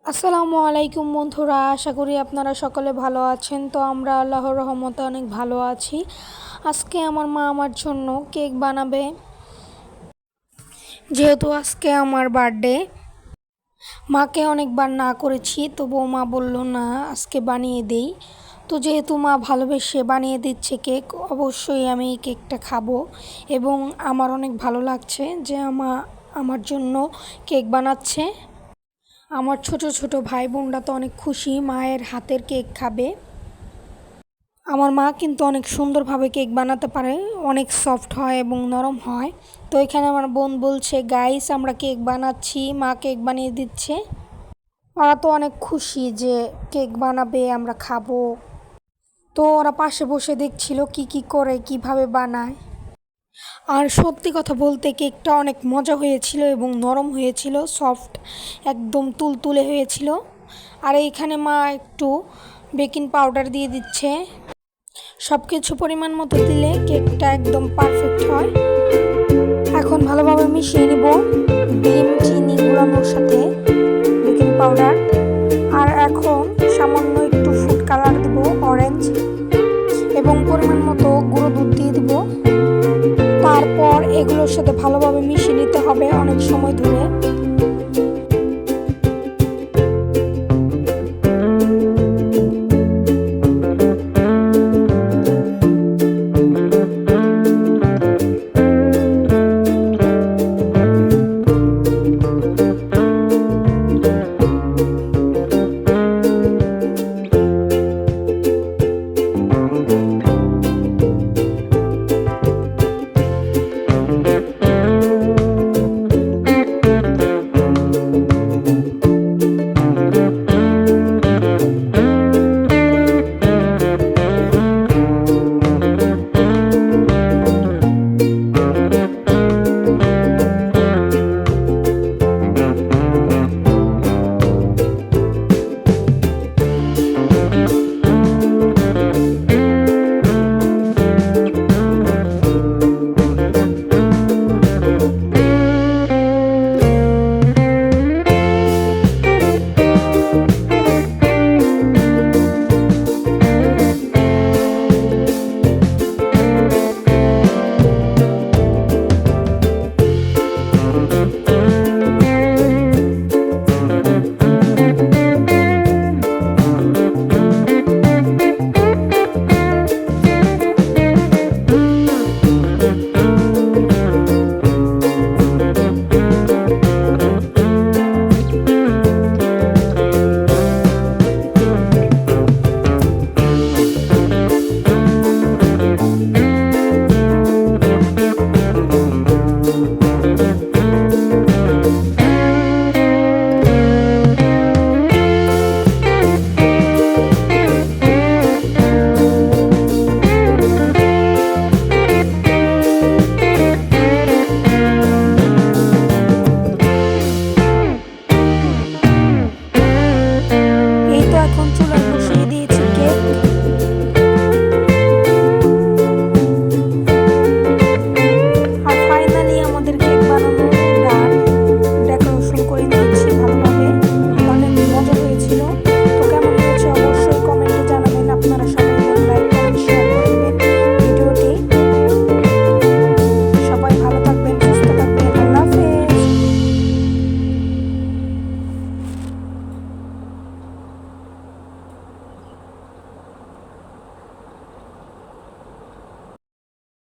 আসসালামু আলাইকুম বন্ধুরা, আশা করি আপনারা সকলে ভালো আছেন। তো আমরা আল্লাহর রহমতে অনেক ভালো আছি। আজকে আমার মা আমার জন্য কেক বানাবে, যেহেতু আজকে আমার বার্থডে। মাকে অনেকবার না করেছি, তবুও মা বলল না আজকে বানিয়ে দেই। তো যেহেতু মা ভালোবেসে বানিয়ে দিচ্ছে কেক, অবশ্যই আমি এই কেকটা খাবো। এবং আমার অনেক ভালো লাগছে যে আমার জন্য কেক বানাচ্ছে। আমার ছোট ছোট ভাই বোনরা তো অনেক খুশি মায়ের হাতের কেক খাবে। আমার মা কিন্তু অনেক সুন্দরভাবে কেক বানাতে পারে, অনেক সফট হয় এবং নরম হয়। তো এখানে আমার বোন বলছে, গাইস আমরা কেক বানাচ্ছি, মা কেক বানিয়ে দিচ্ছে। ওরা তো অনেক খুশি যে কেক বানাবে, আমরা খাবো। তো ওরা পাশে বসে দেখছিল কি কি করে, কিভাবে বানায়। আর সত্যি কথা বলতে কেকটা অনেক মজা হয়েছিল এবং নরম হয়েছিল, সফট, একদম তুলতুলে হয়েছিল। আর এইখানে মা একটু বেকিং পাউডার দিয়ে দিচ্ছে। সব কিছু পরিমাণ মতো দিলে কেকটা একদম পারফেক্ট হয়। এখন ভালোভাবে মিশিয়ে নিব ডিম, চিনি গুঁড়ানোর সাথে বেকিং পাউডার। আর এখন সামান্য একটু ফুড কালার দেব, অরেঞ্জ, এবং পরিমাণ মতো গুঁড়ো দুধ দিয়ে দিব। তারপর এগুলোর সাথে ভালোভাবে মিশিয়ে নিতে হবে অনেক সময় ধরে।